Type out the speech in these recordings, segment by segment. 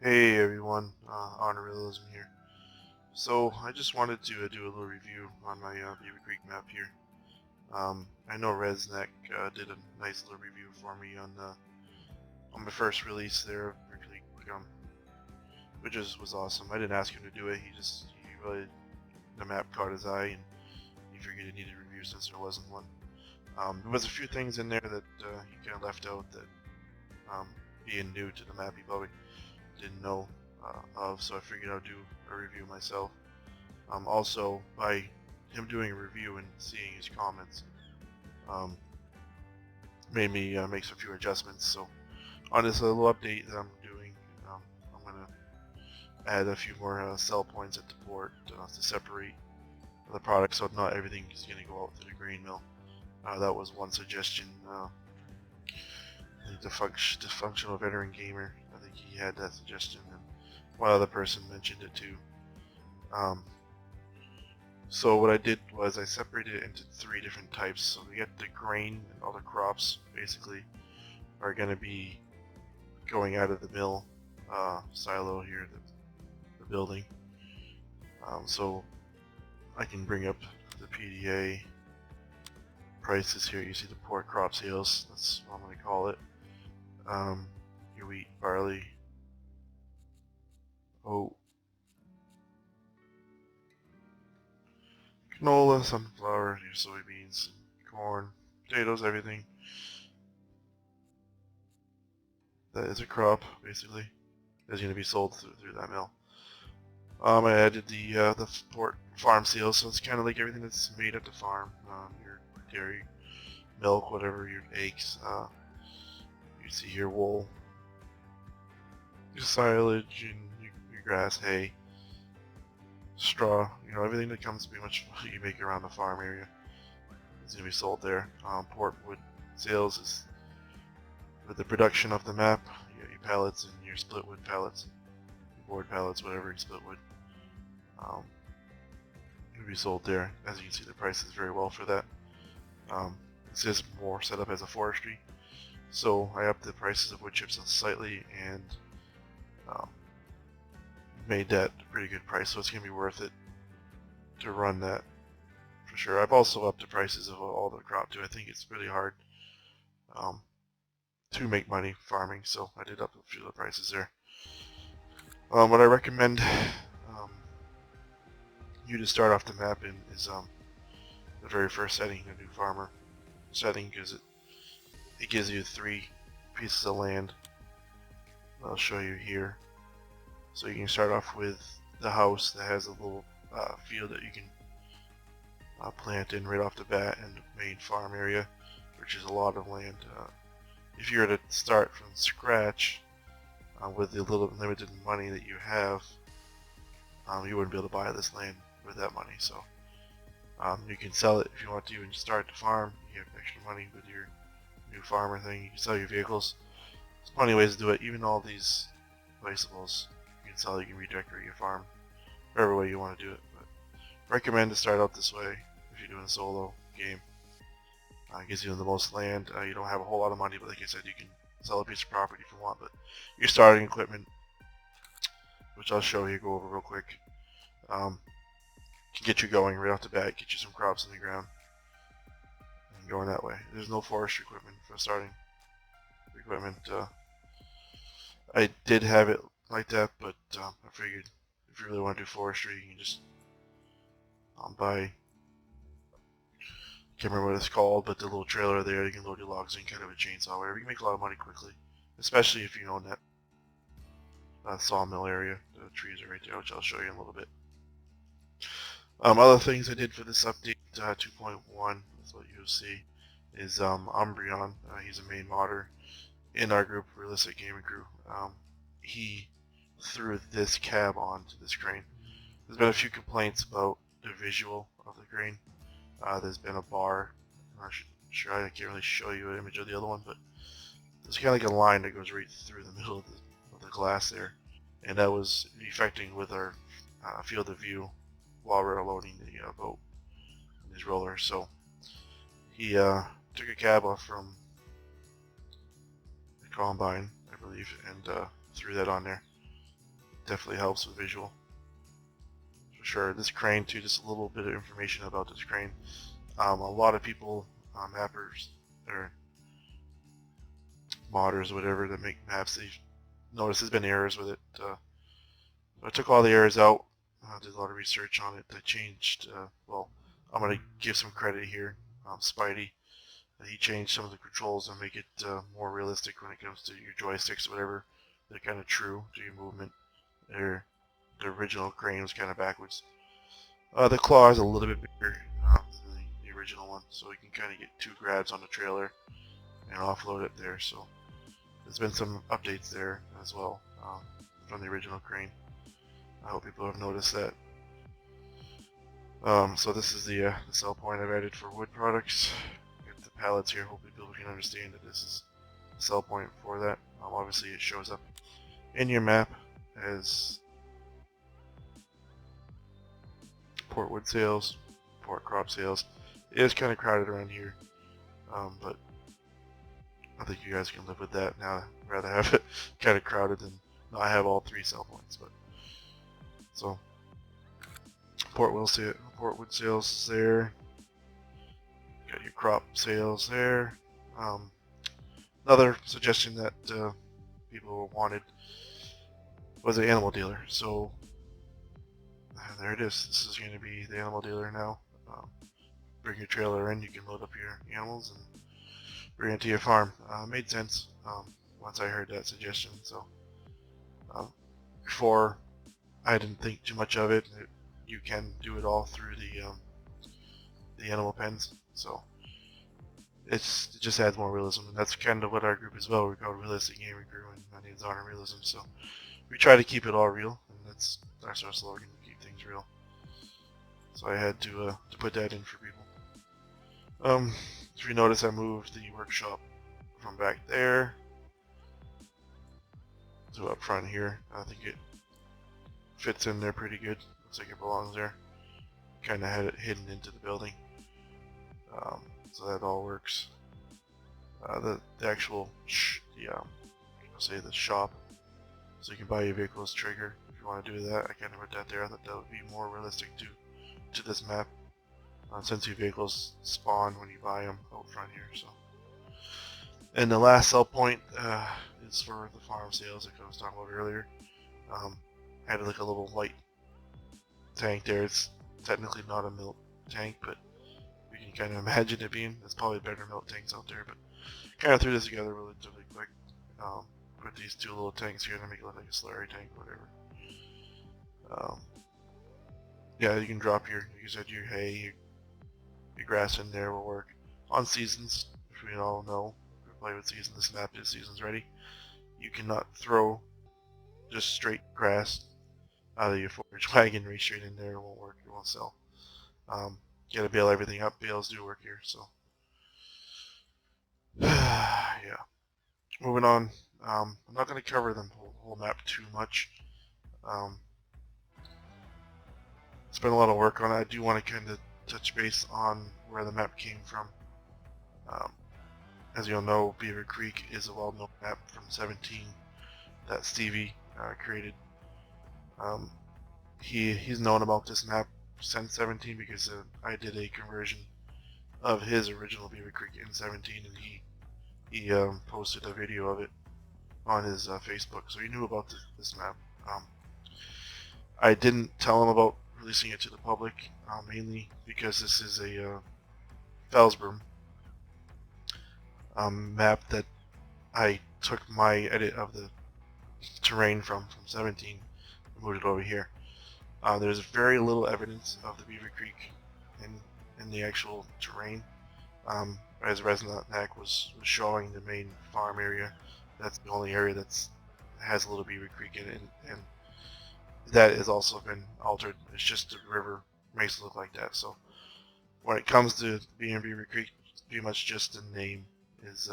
Hey everyone, Honorillism here. So I just wanted to do a little review on my Beaver Creek map here. I know Resnack did a nice little review for me on my first release there of Beaver Creek, which was awesome. I didn't ask him to do it. He really, the map caught his eye and he figured it needed a review since there wasn't one. There was a few things in there that he kind of left out that, being new to the map, he probably didn't know of, so I figured I'd do a review myself. Also, by him doing a review and seeing his comments, um, made me make some few adjustments. So on this little update that I'm doing, I'm going to add a few more sell points at the port to separate the products, so not everything is going to go out to the grain mill. That was one suggestion. The functional veteran gamer, I think he had that suggestion, and one other person mentioned it too. So what I did was I separated it into three different types. So we get the grain and all the crops basically are going to be going out of the mill silo here, the building. So I can bring up the PDA prices here. You see the port crop sales, that's what I'm going to call it. Your wheat, barley, oat, canola, sunflower, your soybeans, corn, potatoes, everything that is a crop basically is going to be sold through that mill. I added the port farm sales, so it's kind of like everything that's made at the farm. Your dairy, milk, whatever, your eggs. You see here wool, your silage, and your grass, hay, straw. You know, everything that comes pretty much what you make around the farm area is going to be sold there. Port wood sales is with the production of the map. You got your pallets and your split wood pallets, your board pallets, whatever, your split wood. It'll be sold there. As you can see, the price is very well for that. This is more set up as a forestry, so I upped the prices of wood chips slightly and made that a pretty good price, so it's going to be worth it to run that for sure. I've also upped the prices of all the crop too. I think it's really hard to make money farming, so I did up a few of the prices there. What I recommend you to start off the map in is the very first setting, the new farmer setting, because it gives you 3 pieces of land. I'll show you here. So you can start off with the house that has a little field that you can plant in right off the bat, and the main farm area, which is a lot of land. If you were to start from scratch with the little limited money that you have, you wouldn't be able to buy this land with that money. So you can sell it if you want to and start the farm. You have extra money with your new farmer thing. You can sell your vehicles. There's plenty of ways to do it. Even all these placeables you can sell. You can redecorate your farm whatever way you want to do it. But recommend to start out this way if you're doing a solo game. It gives you the most land. You don't have a whole lot of money, but like I said, you can sell a piece of property if you want. But your starting equipment, which I'll show you, go over real quick, can get you going right off the bat, get you some crops in the ground, and going that way. There's no forestry equipment for starting equipment. I did have it like that, but I figured if you really want to do forestry, you can just buy, can't remember what it's called, but the little trailer there, you can load your logs in, kind of a chainsaw, whatever. You can make a lot of money quickly, especially if you own that sawmill area. The trees are right there, which I'll show you in a little bit. Other things I did for this update 2.1, that's what you'll see, is Umbreon. He's a main modder in our group, Realistic Gaming Crew. He threw this cab onto this crane. There's been a few complaints about the visual of the crane. There's been a bar. I'm not sure, I can't really show you an image of the other one, but there's kind of like a line that goes right through the middle of the glass there, and that was affecting with our field of view while we were loading the boat in his roller. So he took a cab off from the combine, I believe, and threw that on there. definitely helps with visual. For sure. This crane too, just a little bit of information about this crane. A lot of people, mappers or modders, whatever, that make maps, they've noticed there's been errors with it. I took all the errors out, did a lot of research on it. I changed, well, I'm going to give some credit here. Spidey, he changed some of the controls and make it more realistic when it comes to your joysticks or whatever. They're kind of true to your movement. The original crane was kind of backwards. The claw is a little bit bigger than the original one, so we can kind of get 2 grabs on the trailer and offload it there. So there's been some updates there as well from the original crane. I hope people have noticed that. So this is the sell point I've added for wood products. Got the pallets here. Hopefully people can understand that this is the sell point for that. Obviously it shows up in your map as port wood sales, port crop sales. It is kind of crowded around here, but I think you guys can live with that now. I'd rather have it kind of crowded than not have all 3 sell points. But so port wood sales is there. Got your crop sales there. Another suggestion that people wanted was an animal dealer. So there it is. This is going to be the animal dealer now. Bring your trailer in, you can load up your animals and bring it to your farm. Made sense once I heard that suggestion. So before, I didn't think too much of it. You can do it all through the animal pens. So it just adds more realism, and that's kind of what our group is about. We're called Realistic Gaming Crew, and my name's Honor Realism. So we try to keep it all real, and that's our slogan: keep things real. So I had to put that in for people. If you notice, I moved the workshop from back there to up front here. I think it fits in there pretty good. Looks like it belongs there. Kind of had it hidden into the building, so that all works. The actual say the shop, so you can buy your vehicle's trigger if you want to do that. I kind of put that there. I thought that would be more realistic to this map, since your vehicles spawn when you buy them out front here. So, and the last sell point is for the farm sales that I was talking about earlier. Had like a little white tank there. It's technically not a milk tank, but you can kind of imagine it being. There's probably better milk tanks out there, but kind of threw this together relatively quick. Put these 2 little tanks here to make it look like a slurry tank or whatever. Yeah, you can drop your hay, your grass in there will work. On seasons, if we all know, if we play with seasons, this map is seasons ready. You cannot throw just straight grass out of your forage wagon right straight in there. It won't work, it won't sell. You gotta bale everything up. Bales do work here, so yeah. Moving on. I'm not going to cover the whole map too much. Spent a lot of work on it. I do want to kind of touch base on where the map came from. As you'll know, Beaver Creek is a well-known map from 17 that Stevie created. He's known about this map since 17 because I did a conversion of his original Beaver Creek in 17, and he posted a video of it on his Facebook, so he knew about this map. I didn't tell him about releasing it to the public, mainly because this is a Felsbroom map that I took my edit of the terrain from 17 and moved it over here. There's very little evidence of the Beaver Creek in the actual terrain. As Resnac was showing the main farm area, that's the only area that has a little Beaver Creek in it, and that has also been altered. It's just the river makes it look like that. So when it comes to being Beaver Creek, pretty much just the name is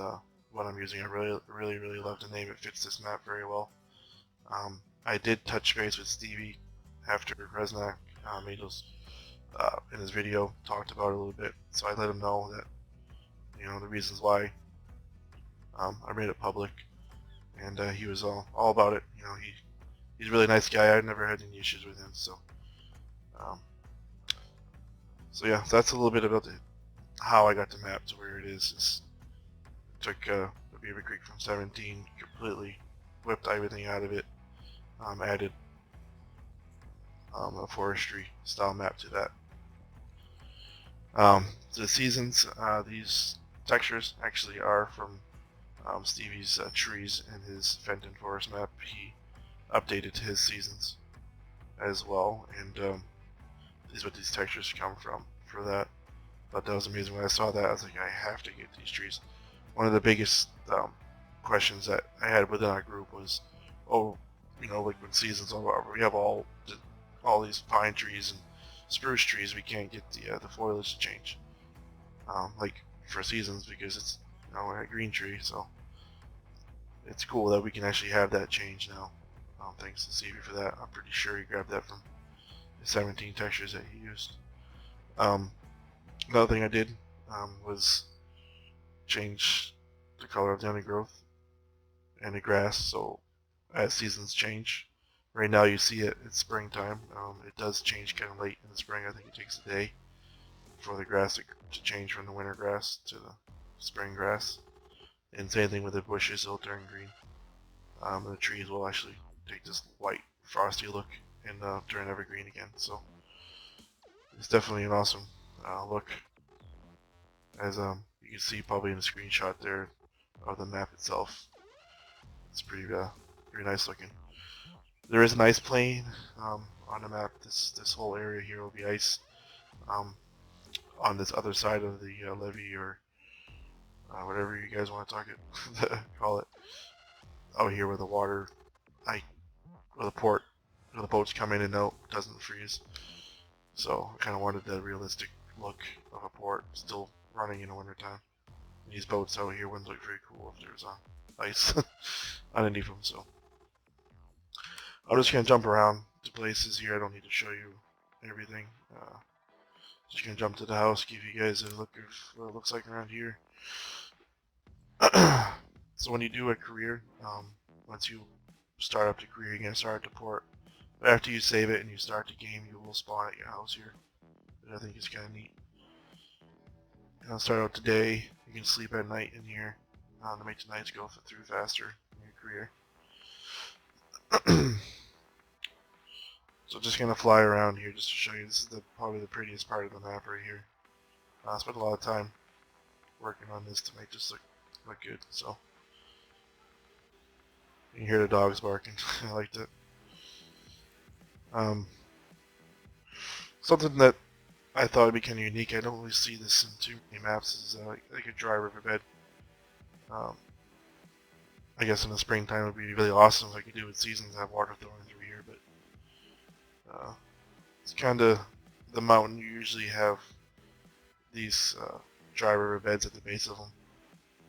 what I'm using. I really love the name. It fits this map very well. I did touch base with Stevie after Resnac made those in his video, talked about it a little bit, so I let him know that, you know, the reasons why I made it public, and he was all about it. You know, he's a really nice guy. I've never had any issues with him. Um, so yeah, so that's a little bit about how I got the map to where it is. Took the Beaver Creek from 17, completely whipped everything out of it, added a forestry style map to that. The seasons, these textures actually are from Stevie's trees in his Fenton Forest map. He updated to his seasons as well, and this is what these textures come from for that. But that was amazing. When I saw that, I was like, I have to get these trees. One of the biggest questions that I had within our group was, oh, you know, like when seasons over, we have all these pine trees and spruce trees, we can't get the foliage to change, like for seasons, because it's, you know, a green tree. So it's cool that we can actually have that change now. Thanks to Stevie for that. I'm pretty sure he grabbed that from the 17 textures that he used. Another thing I did was change the color of the undergrowth and the grass, so as seasons change. Right now you see it's springtime. It does change kind of late in the spring. I think it takes a day for the grass to change from the winter grass to the spring grass. And same thing with the bushes, they'll turn green. The trees will actually take this white frosty look and turn evergreen again. So it's definitely an awesome look, as you can see probably in the screenshot there of the map itself. It's pretty nice looking. There is an ice plain on the map. This whole area here will be ice. On this other side of the levee, or whatever you guys want to call it, out here where the water, where the port, where the boats come in and out, doesn't freeze. So I kind of wanted that realistic look of a port still running in the wintertime. These boats out here wouldn't look very cool if there was ice underneath them. So I'm just gonna jump around to places here. I don't need to show you everything. Just gonna jump to the house, give you guys a look of what it looks like around here. So when you do a career, once you start up the career, you're gonna start at the port. But after you save it and you start the game, you will spawn at your house here, which I think is kind of neat. I'll start out today. You can sleep at night in here to make the nights go through faster in your career. So just gonna fly around here just to show you. This is probably the prettiest part of the map right here. I spent a lot of time working on this to make this look good. So you can hear the dogs barking. I like that. Something that I thought would be kind of unique. I don't really see this in too many maps. Is like a dry riverbed. I guess in the springtime it would be really awesome if I could do it seasons, have water flowing through here, but it's kind of the mountain. You usually have these dry riverbeds at the base of them.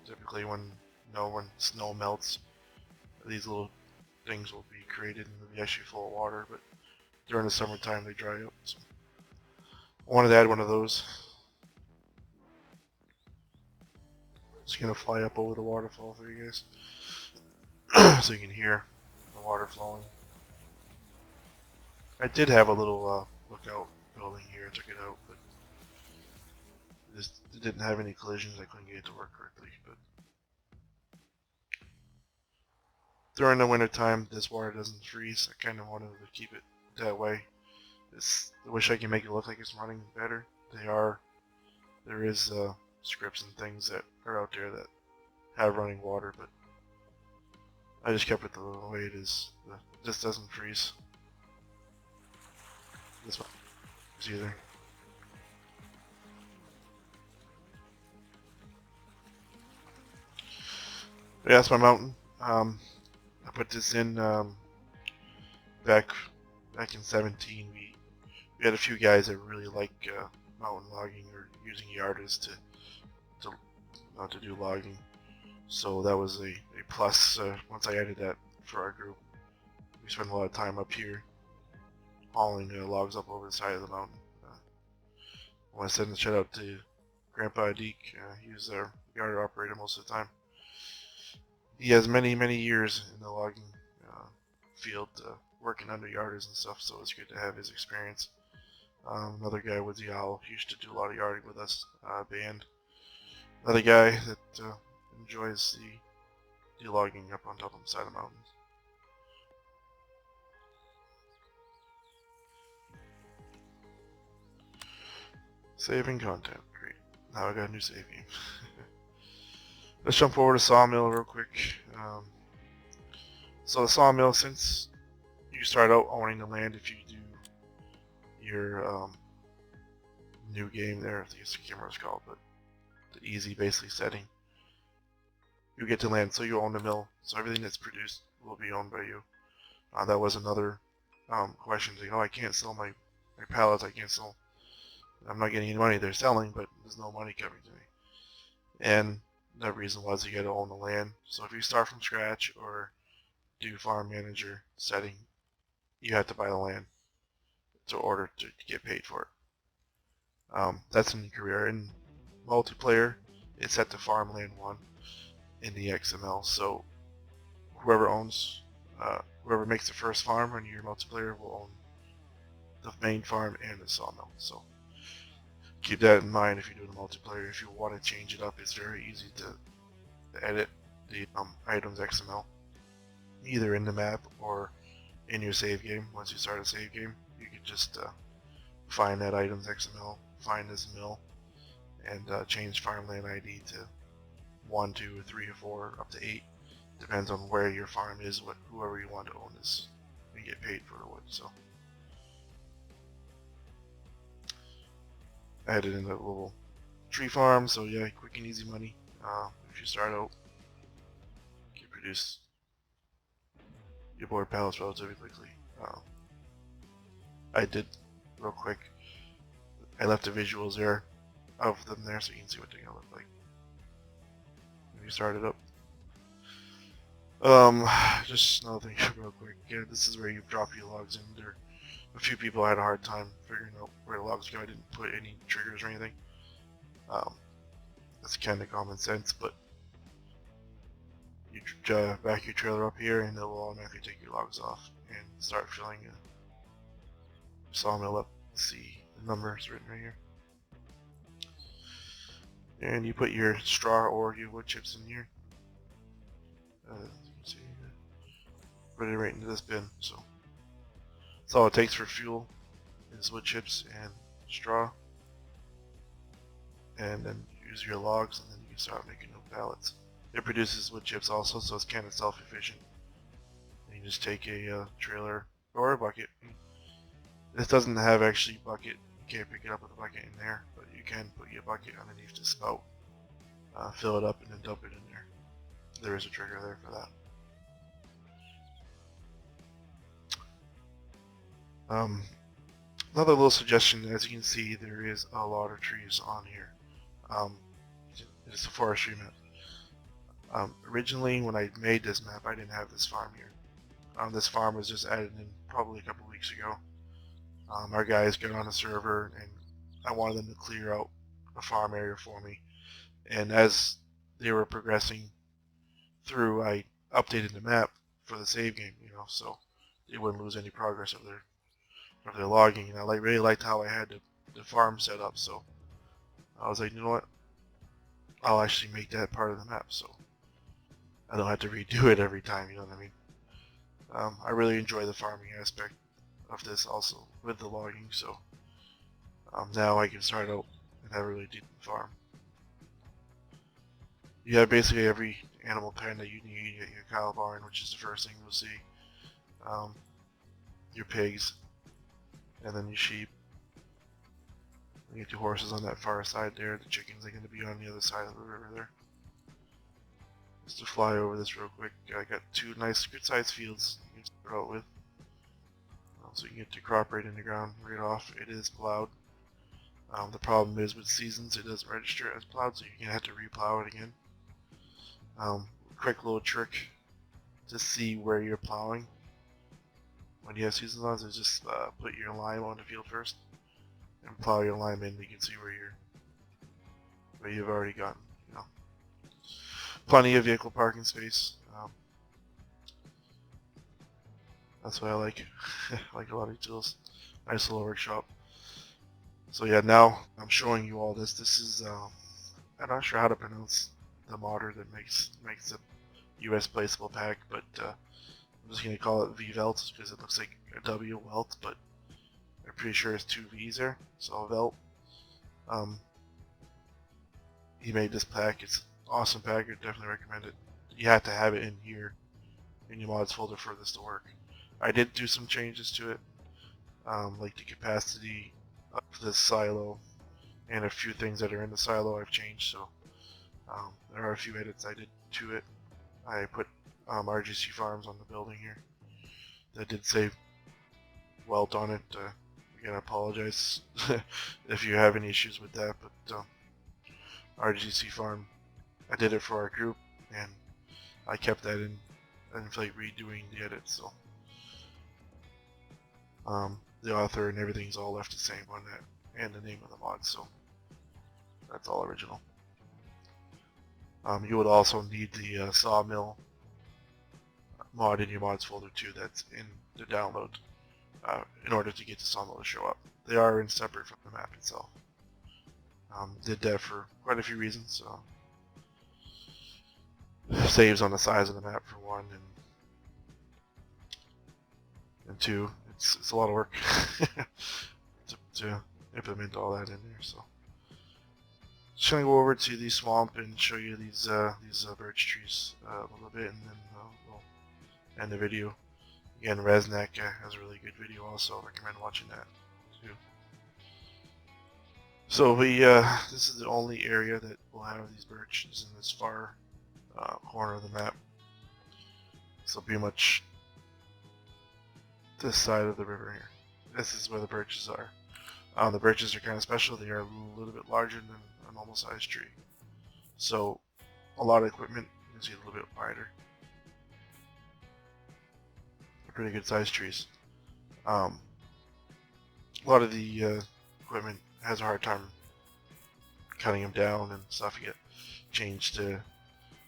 Typically when snow melts, these little things will be created and they'll be actually full of water, but during the summertime they dry up. So I wanted to add one of those. Just gonna fly up over the waterfall for you guys so you can hear the water flowing. I did have a little lookout building here. I took it out, but it didn't have any collisions. I couldn't get it to work correctly. But during the winter time, this water doesn't freeze. I kind of wanted to keep it that way. I wish I could make it look like it's running better. There is scripts and things that are out there that have running water, but I just kept it the way it is. This doesn't freeze. This one either. But yeah, that's my mountain. I put this in back in 17. We had a few guys that really like mountain logging or using yardas to do logging. So that was a plus once I added that for our group. We spent a lot of time up here hauling logs up over the side of the mountain. I want to send a shout out to Grandpa Deke. He was our yard operator most of the time. He has many years in the logging field, working under yarders and stuff, so it's good to have his experience. Another guy was the Owl. He used to do a lot of yarding with us, band. Another guy that enjoys the logging up on top of the side of the mountains. Saving content, great. Now I got a new save game. Let's jump over to Sawmill real quick. So the Sawmill, since you start out owning the land, if you do your new game there, I think it's the camera's called, but the easy basically setting, you get to land, so you own the mill, so everything that's produced will be owned by you. That was another question, like, oh, I can't sell my pallets, I can't sell, I'm not getting any money, they're selling, but there's no money coming to me. And the reason was you got to own the land. So if you start from scratch or do farm manager setting, you have to buy the land to order to get paid for it. That's in the career. In multiplayer, it's set to farmland 1 in the XML. So whoever makes the first farm on your multiplayer will own the main farm and the sawmill. So keep that in mind if you're doing a multiplayer. If you want to change it up, it's very easy to edit the items XML, either in the map or in your save game. Once you start a save game, you can just find that items XML, find this mill, and change farmland ID to 1, 2, 3, or 4, up to 8. Depends on where your farm is, whoever you want to own this, and get paid for the wood. So I added in a little tree farm, so yeah, quick and easy money. If you start out, you can produce your board pallets relatively quickly. I did, real quick, I left the visuals there of them there so you can see what they're gonna look like when you start it up. Just another thing real quick. Yeah, this is where you drop your logs in. There, a few people had a hard time figuring out where the logs go. I didn't put any triggers or anything. That's kind of common sense, but you back your trailer up here and it will automatically take your logs off and start filling a sawmill up. See the numbers written right here. And you put your straw or your wood chips in here. As you can see, put it right into this bin. So that's all it takes for fuel is wood chips and straw. And then use your logs, and then you can start making new pallets. It produces wood chips also, so it's kind of self-efficient. You just take a trailer or a bucket. This doesn't have actually bucket. You can't pick it up with a bucket in there, but you can put your bucket underneath the spout, fill it up, and then dump it in there. There is a trigger there for that. Another little suggestion, as you can see, there is a lot of trees on here. It's a forestry map. Originally, when I made this map, I didn't have this farm here. This farm was just added in probably a couple weeks ago. Our guys got on a server, and I wanted them to clear out a farm area for me. And as they were progressing through, I updated the map for the save game, so they wouldn't lose any progress of their logging. And I really liked how I had the farm set up, so I was like, you know what? I'll actually make that part of the map, so I don't have to redo it every time. You know what I mean? I really enjoy the farming aspect of this also with the logging, so now I can start out and have a really decent farm. You have basically every animal pen that you need. You get your cow barn, which is the first thing you'll see. Your pigs, and then your sheep. You get your horses on that far side there. The chickens are going to be on the other side of the river there. Just to fly over this real quick, I got 2 nice good sized fields you can start out with. So you can get your crop right in the ground right off. It is plowed. The problem is with seasons, it doesn't register as plowed, so you're going to have to replow it again. Quick little trick to see where you're plowing when you have seasons on is just put your lime on the field first and plow your lime in. You can see where you've already gotten. Plenty of vehicle parking space. That's what I like. I like a lot of tools. Nice little workshop. So yeah, now I'm showing you all this. This is I'm not sure how to pronounce the modder that makes the US placeable pack, but I'm just gonna call it V Velt because it looks like a W welt, but I'm pretty sure it's two V's there. So Velt. Um, he made this pack. It's an awesome pack. I definitely recommend it. You have to have it in here in your mods folder for this to work. I did do some changes to it, like the capacity of this silo and a few things that are in the silo I've changed. So there are a few edits I did to it. I put RGC farms on the building here. That did say welt on it. Again, I apologize if you have any issues with that, but RGC farm, I did it for our group, and I kept that in. I didn't feel like redoing the edits, so the author and everything's all left the same on that, and the name of the mod, so that's all original. You would also need the Sawmill mod in your mods folder too. That's in the download in order to get the Sawmill to show up. They are in separate from the map itself. Did that for quite a few reasons. Saves on the size of the map for one, and two, it's a lot of work to implement all that in there. So just gonna go over to the swamp and show you these birch trees a little bit, and then we'll end the video. Again, Resnack has a really good video also. I recommend watching that too. So this is the only area that will have these birches in this far corner of the map. So pretty much this side of the river here. This is where the birches are. The birches are kind of special. They are a little bit larger than a normal sized tree. So a lot of equipment is a little bit wider. They're pretty good sized trees. A lot of the equipment has a hard time cutting them down and stuff. You get changed to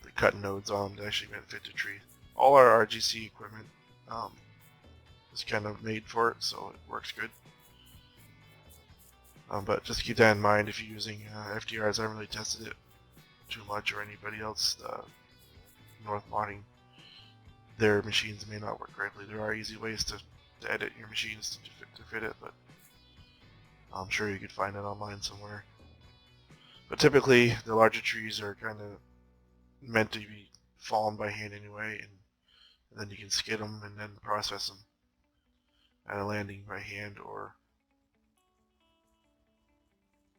the cutting nodes on them to actually fit the tree. All our RGC equipment is kind of made for it, so it works good. But just keep that in mind if you're using FDRs. I haven't really tested it too much, or anybody else. North modding, their machines may not work correctly. There are easy ways to edit your machines to fit it, but I'm sure you could find it online somewhere. But typically, the larger trees are kind of meant to be fallen by hand anyway, and then you can skid them and then process them at a landing by hand, or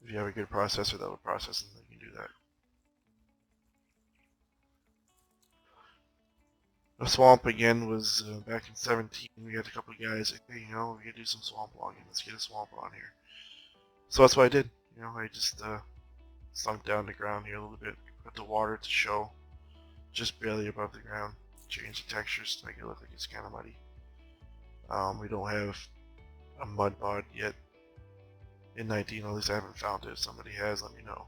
if you have a good processor that will process them, then you can do that. The swamp again was back in 17. We had a couple of guys like, hey, we can do some swamp logging. Let's get a swamp on here. So that's what I did. I just sunk down the ground here a little bit, put the water to show just barely above the ground. Change the textures to make it look like it's kind of muddy. We don't have a mud mod yet in 19, at least I haven't found it. If somebody has, let me know.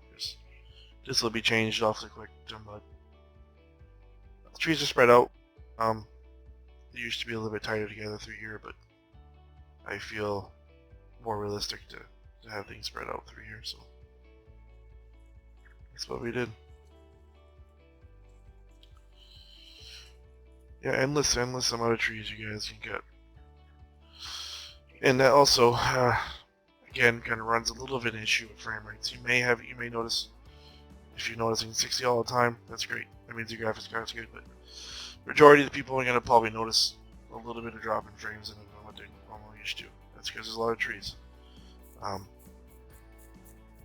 This will be changed awfully quick to mud. The trees are spread out. They used to be a little bit tighter together through here, but I feel more realistic to have things spread out through here, so that's what we did. Yeah, endless amount of trees you guys can get. And that also, again, kind of runs a little bit of an issue with frame rates. You may notice, if you're noticing 60 all the time, that's great. That means your graphics card's good, but majority of the people are going to probably notice a little bit of drop in frames than what they're normally used to. That's because there's a lot of trees.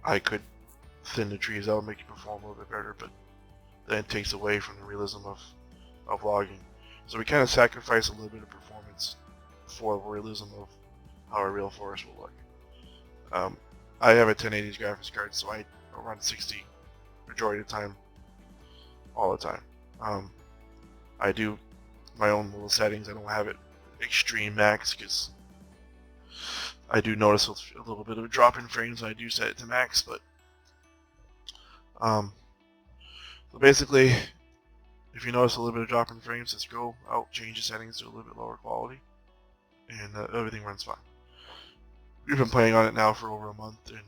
I could thin the trees out and make it perform a little bit better, but then it takes away from the realism of logging. So we kind of sacrifice a little bit of performance for realism of how a real forest will look. I have a 1080s graphics card, so I run 60 majority of the time, all the time. I do my own little settings. I don't have it extreme max because I do notice a little bit of a drop in frames when I do set it to max, but so basically, if you notice a little bit of drop in frames, just go out, change the settings to a little bit lower quality, and everything runs fine. We've been playing on it now for over a month, and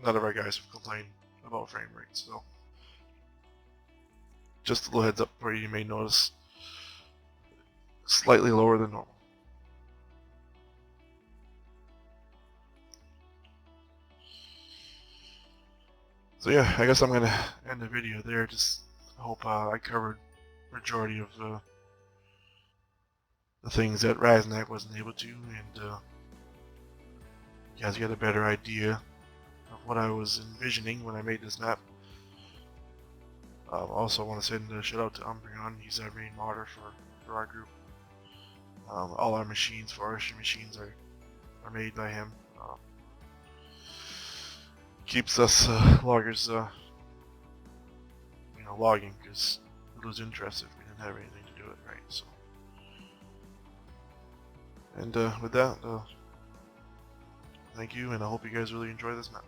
none of our guys have complained about frame rates. So, just a little heads up where you may notice slightly lower than normal. So yeah, I guess I'm gonna end the video there. Just hope I covered majority of the things that Raznak wasn't able to, and you guys get a better idea of what I was envisioning when I made this map. Also, want to send a shout out to Umbreon. He's our main modder for our group. All our machines, forestry machines, are made by him. Keeps us loggers, logging, because we'd lose interest if we didn't have anything to do it, right? So, and with that, thank you, and I hope you guys really enjoy this map.